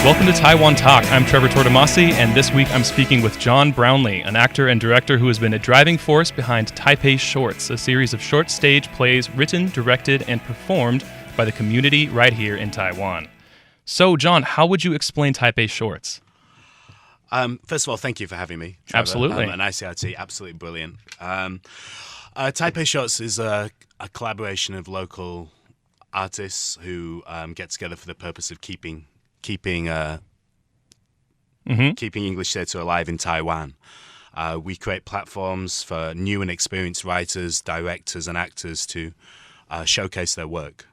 Welcome to Taiwan Talk. I'm Trevor Tortomasi, and this week I'm speaking with John Brownlie, an actor and director who has been a driving force behind Taipei Shorts, a series of short stage plays written, directed, and performed by the community right here in Taiwan. So, John, how would you explain Taipei Shorts? First of all, thank you for having me, Trevor. Absolutely. And ICRT, absolutely brilliant. Taipei Shorts is a collaboration of local artists who get together for the purpose of keeping English theatre alive in Taiwan. We create platforms for new and experienced writers, directors, and actors to showcase their work.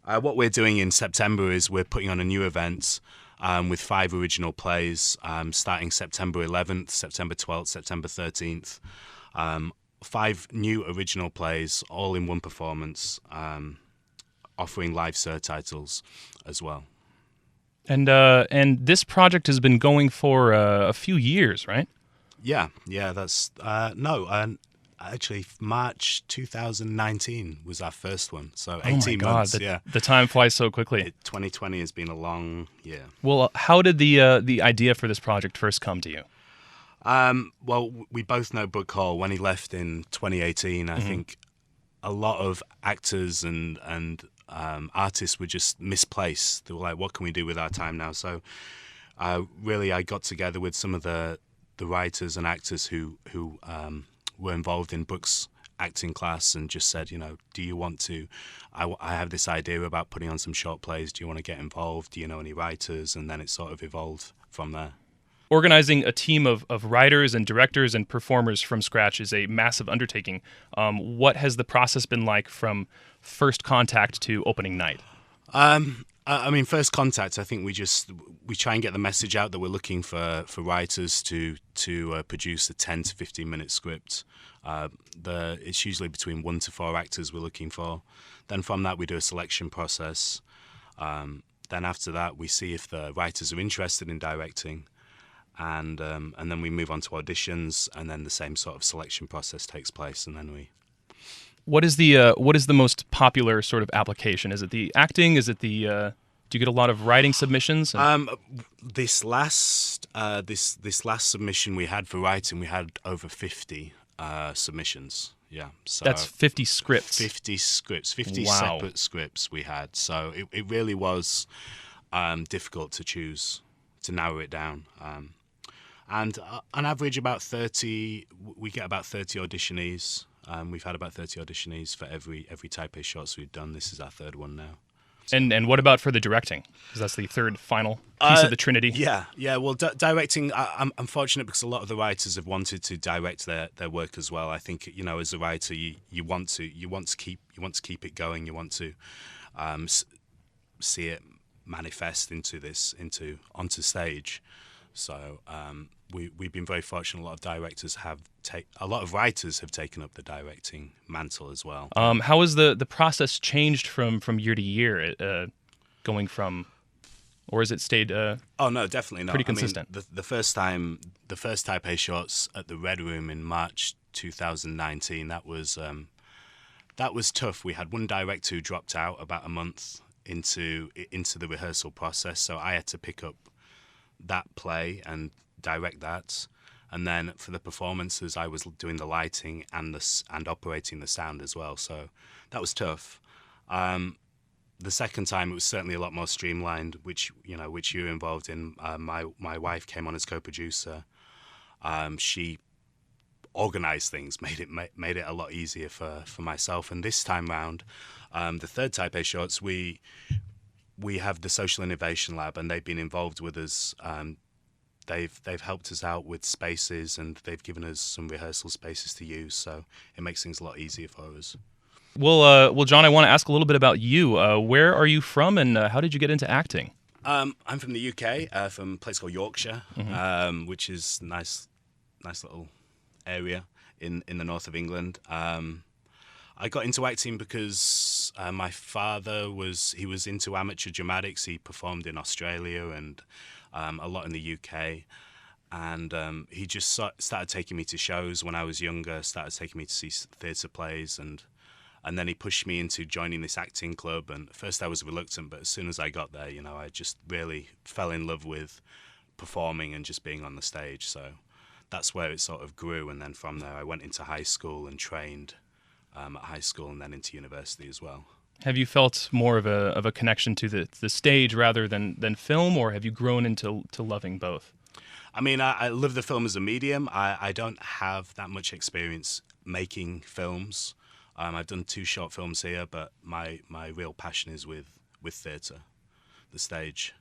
What we're doing in September is we're putting on a new event with 5 original plays starting September 11th, September 12th, September 13th. 5 new original plays, all in one performance, offering live surtitles as well. And this project has been going for a few years, right? Yeah, that's actually March 2019 was our first one, so 18 months. The time flies so quickly. 2020 has been a long year. Well, how did the idea for this project first come to you? Well, we both know Brooke Hall. When he left in 2018, I think a lot of actors and artists were just misplaced. They were like, what can we do with our time now? So really I got together with some of the writers and actors who were involved in Brooke's acting class and just said, do you want to, I have this idea about putting on some short plays. Do you want to get involved? Do you know any writers? And then it sort of evolved from there. Organizing a team of writers and directors and performers from scratch is a massive undertaking. What has the process been like from first contact to opening night? First contact, I think we try and get the message out that we're looking for writers to produce a 10 to 15 minute script. It's usually between 1 to 4 actors we're looking for. Then from that we do a selection process. Then after that we see if the writers are interested in directing. And then we move on to auditions, and then the same sort of selection process takes place, and then we. What is the most popular sort of application? Is it the acting? Is it the? Do you get a lot of writing submissions? This last submission we had for writing, we had over 50 submissions. Yeah, so that's 50 scripts. 50 scripts, 50 Wow. separate scripts we had. So it really was difficult to choose, to narrow it down. And on average, about 30. We get about 30 auditionees. We've had about 30 auditionees for every Taipei Shorts we've done. This is our 3rd one now. And what about for the directing? Because that's the 3rd final piece of the Trinity. Yeah. Well, directing. I'm fortunate because a lot of the writers have wanted to direct their work as well. I think as a writer, you want to keep it going. You want to see it manifest onto stage. So we've been very fortunate. A lot of writers have taken up the directing mantle as well. How has the process changed from year to year? Going from, or has it stayed? Oh no, definitely not. Pretty consistent. The first Taipei Shorts at the Red Room in March 2019. That was tough. We had one director who dropped out about a month into the rehearsal process, so I had to pick up that play and direct that, and then for the performances I was doing the lighting and operating the sound as well, so that was tough. The second time it was certainly a lot more streamlined, which you're involved in. My wife came on as co-producer. She organized things, made it a lot easier for myself. And this time round, the 3rd Taipei Shorts, we have the Social Innovation Lab, and they've been involved with us. They've helped us out with spaces, and they've given us some rehearsal spaces to use. So it makes things a lot easier for us. Well, John, I want to ask a little bit about you. Where are you from, and how did you get into acting? I'm from the UK, from a place called Yorkshire, which is a nice little area in the north of England. I got into acting because my father was into amateur dramatics. He performed in Australia and a lot in the UK. And he just started taking me to shows when I was younger, started taking me to see theatre plays. And And then he pushed me into joining this acting club. And at first I was reluctant, but as soon as I got there, I just really fell in love with performing and just being on the stage. So that's where it sort of grew. And then from there, I went into high school and trained at high school and then into university as well. Have you felt more of a connection to the stage rather than film, or have you grown into loving both? I mean, I love the film as a medium. I don't have that much experience making films. I've done 2 short films here, but my real passion is with theatre, the stage.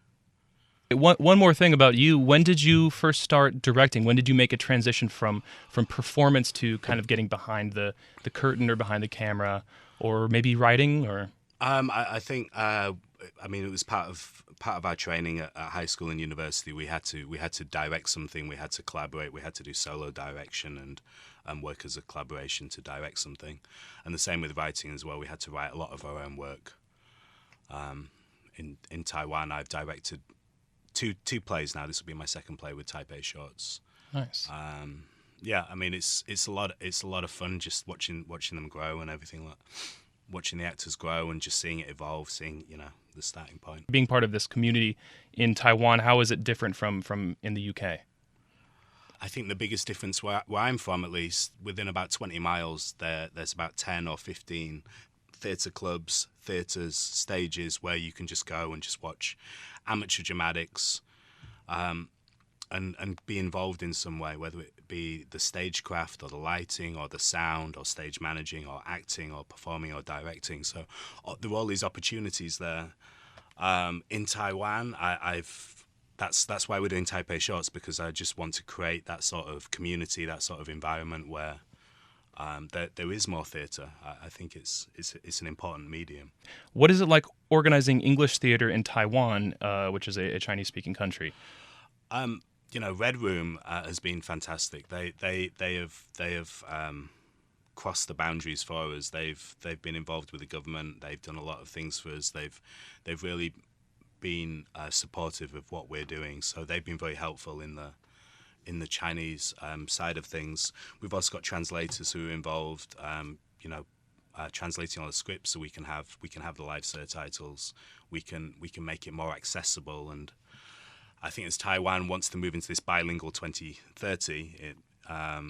One more thing about you. When did you first start directing? When did you make a transition from performance to kind of getting behind the curtain or behind the camera, or maybe writing? Or I think it was part of our training at high school and university. We had to direct something. We had to collaborate. We had to do solo direction and work as a collaboration to direct something. And the same with writing as well. We had to write a lot of our own work. In Taiwan, I've directed two plays now. This will be my second play with Taipei Shorts. Nice. Yeah, I mean it's a lot of fun just watching them grow and everything, like watching the actors grow and just seeing it evolve, seeing the starting point. Being part of this community in Taiwan, how is it different from in the UK? I think the biggest difference where I'm from, at least, within about 20 miles, there's about 10 or 15 theatre clubs, theatres, stages where you can just go and just watch amateur dramatics and be involved in some way, whether it be the stagecraft or the lighting or the sound or stage managing or acting or performing or directing. So there are all these opportunities there. In Taiwan, that's why we're doing Taipei Shorts, because I just want to create that sort of community, that sort of environment where there is more theatre. I think it's an important medium. What is it like organizing English theatre in Taiwan, which is a Chinese-speaking country? Red Room has been fantastic. They have crossed the boundaries for us. They've been involved with the government. They've done a lot of things for us. They've really been supportive of what we're doing. So they've been very helpful in the Chinese side of things. We've also got translators who are involved, translating all the scripts, so we can have the live subtitles. We can make it more accessible, and I think as Taiwan wants to move into this bilingual 2030, I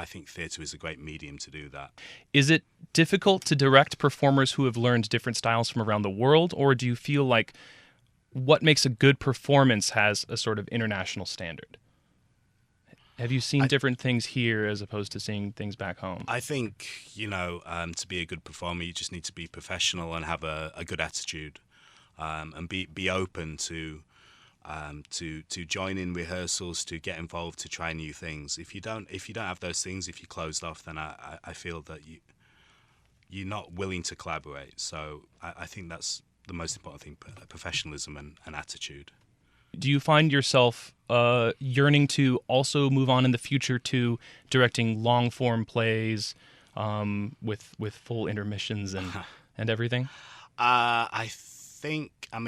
think theatre is a great medium to do that. Is it difficult to direct performers who have learned different styles from around the world, or do you feel like what makes a good performance has a sort of international standard? Have you seen different things here as opposed to seeing things back home? I think, to be a good performer, you just need to be professional and have a good attitude, and be open to join in rehearsals, to get involved, to try new things. If you don't have those things, if you're closed off, then I feel that you're not willing to collaborate. So I think that's the most important thing: professionalism and attitude. Do you find yourself yearning to also move on in the future to directing long-form plays with full intermissions and everything? I think, I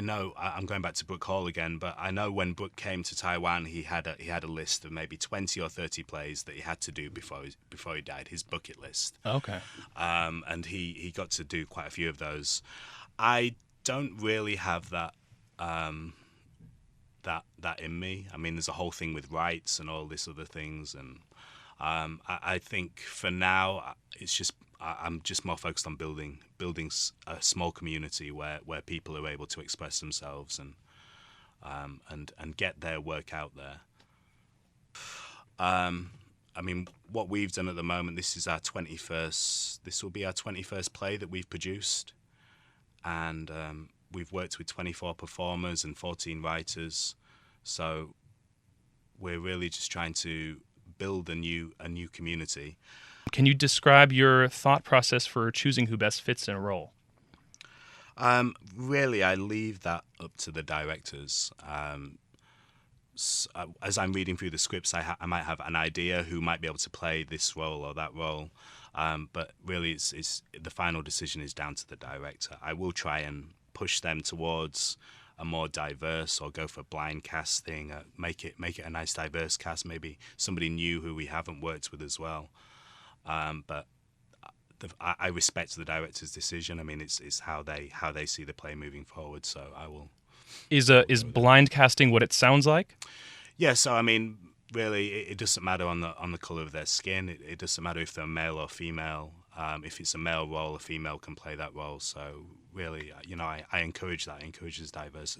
know I'm going back to Brooke Hall again, but I know when Brooke came to Taiwan, he had a list of maybe 20 or 30 plays that he had to do before he died, his bucket list. Okay. And he got to do quite a few of those. I don't really have that in me. I mean, there's a whole thing with rights and all this other things, and I think for now it's just I'm just more focused on building a small community where people are able to express themselves and get their work out there. What we've done at the moment, this is our 21st. This will be our 21st play that we've produced, and we've worked with 24 performers and 14 writers. So we're really just trying to build a new community. Can you describe your thought process for choosing who best fits in a role? Really, I leave that up to the directors. As I'm reading through the scripts, I might have an idea who might be able to play this role or that role, but really, it's the final decision is down to the director. I will try and push them towards a more diverse, or go for blind casting, make it a nice diverse cast, maybe somebody new who we haven't worked with as well. But I respect the director's decision. I mean, it's how they see the play moving forward. So I will. Is blind casting what it sounds like? Yeah. So I mean, really, it doesn't matter on the color of their skin. It doesn't matter if they're male or female. If it's a male role, a female can play that role. So really, I encourage that. I encourage as diverse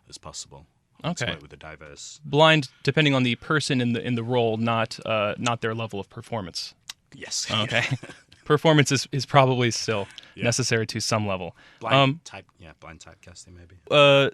as possible. To work with the diverse. Blind, depending on the person in the role, not their level of performance. Yes. Okay. Performance is probably still necessary to some level. Blind typecasting maybe.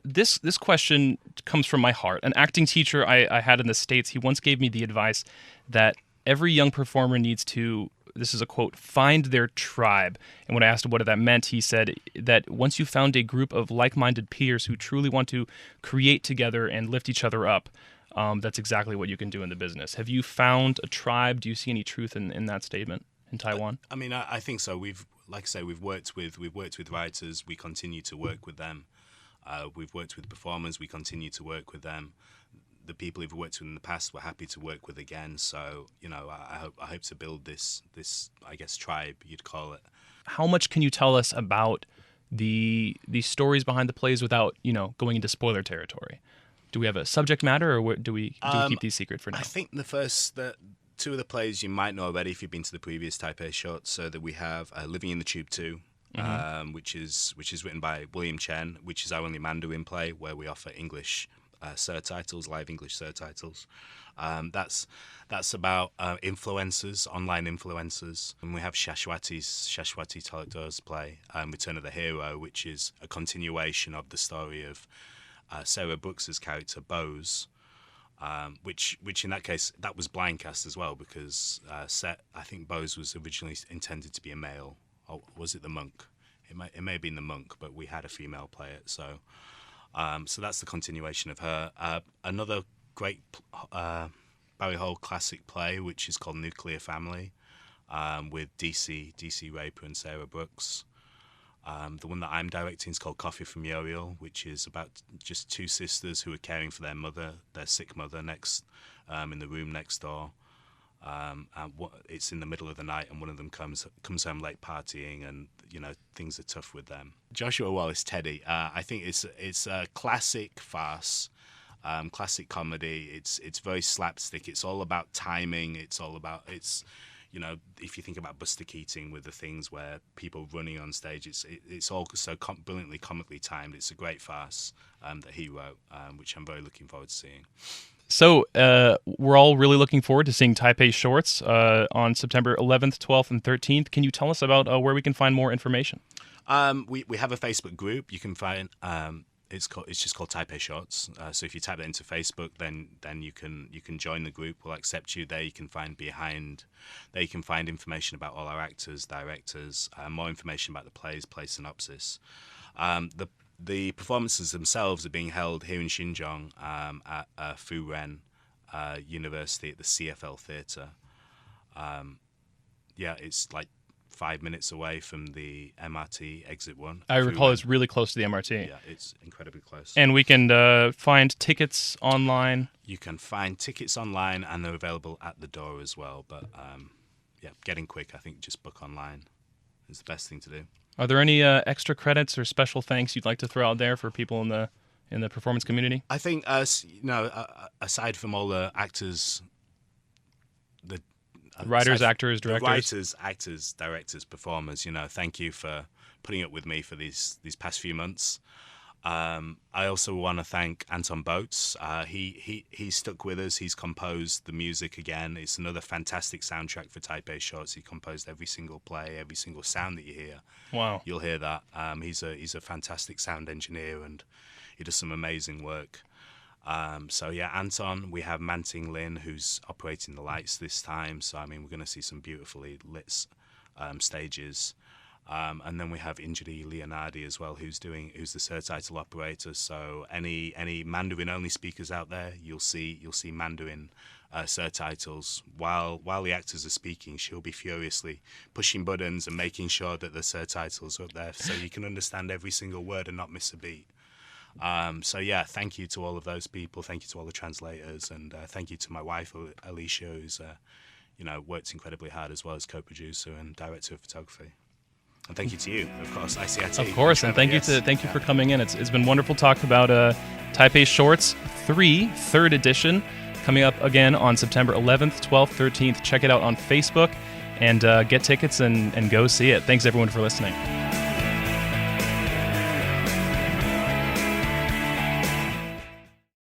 This question comes from my heart. An acting teacher I had in the States, he once gave me the advice that every young performer needs to, this is a quote, find their tribe. And when I asked him what that meant, he said that once you found a group of like-minded peers who truly want to create together and lift each other up, that's exactly what you can do in the business. Have you found a tribe? Do you see any truth in that statement in Taiwan? I mean, I think so. We've worked with writers. We continue to work with them. We've worked with performers. We continue to work with them. The people who've worked with in the past, we're happy to work with again. So, I hope to build this I guess tribe, you'd call it. How much can you tell us about the stories behind the plays without, going into spoiler territory? Do we have a subject matter, or do we keep these secret for now? I think the two of the plays you might know already if you've been to the previous Taipei shorts. So that we have Living in the Tube 2, which is written by William Chen, which is our only Mandarin play where we offer English surtitles, live English surtitles. That's about influencers, online influencers. And we have Shashwati Talakdor's play, Return of the Hero, which is a continuation of the story of Sarah Brooks's character, Bose, which in that case, that was blind cast as well, because I think Bose was originally intended to be a male. Or was it the monk? It may have been the monk, but we had a female play it, so that's the continuation of her. Another great Barry Hall classic play, which is called Nuclear Family, with DC Raper and Sarah Brooks. The one that I'm directing is called Coffee from Uriel, which is about just two sisters who are caring for their sick mother in the room next door. And it's in the middle of the night, and one of them comes home late partying, and things are tough with them. Joshua Wallace Teddy, I think it's a classic farce, classic comedy. It's very slapstick. It's all about timing. It's if you think about Buster Keating with the things where people running on stage, it's all so brilliantly comically timed. It's a great farce that he wrote, which I'm very looking forward to seeing. So we're all really looking forward to seeing Taipei Shorts on September 11th, 12th, and 13th. Can you tell us about where we can find more information? We have a Facebook group. You can find it's just called Taipei Shorts. So if you type that into Facebook, then you can join the group. We'll accept you there. You can find information about all our actors, directors, more information about the plays, play synopsis. The performances themselves are being held here in XinZhuang at Fu Ren University at the CFL Theater. It's like 5 minutes away from the MRT exit 1. I recall it's really close to the MRT. Yeah, it's incredibly close. And we can find tickets online. You can find tickets online, and they're available at the door as well. But getting quick. I think just book online is the best thing to do. Are there any extra credits or special thanks you'd like to throw out there for people in the performance community? I think aside from all the actors, the writers, actors, directors. Writers, actors, directors, performers, thank you for putting up with me for these past few months. I also want to thank Anton Boats. He's stuck with us. He's composed the music again. It's another fantastic soundtrack for Taipei Shorts. He composed every single play, every single sound that you hear. Wow. You'll hear that. He's a fantastic sound engineer, and he does some amazing work. Anton, we have Manting Lin, who's operating the lights this time. So, we're going to see some beautifully lit stages. And then we have Injiri Leonardi as well, who's the surtitle operator. So any Mandarin only speakers out there, you'll see Mandarin surtitles while the actors are speaking. She'll be furiously pushing buttons and making sure that the surtitles are up there so you can understand every single word and not miss a beat. Thank you to all of those people. Thank you to all the translators, and thank you to my wife Alicia, worked incredibly hard as well as co-producer and director of photography. And thank you to you, of course, ICRT. Of course, and thank you for coming in. It's been wonderful talk about Taipei Shorts 3, 3rd edition, coming up again on September 11th, 12th, 13th. Check it out on Facebook and get tickets and go see it. Thanks everyone for listening.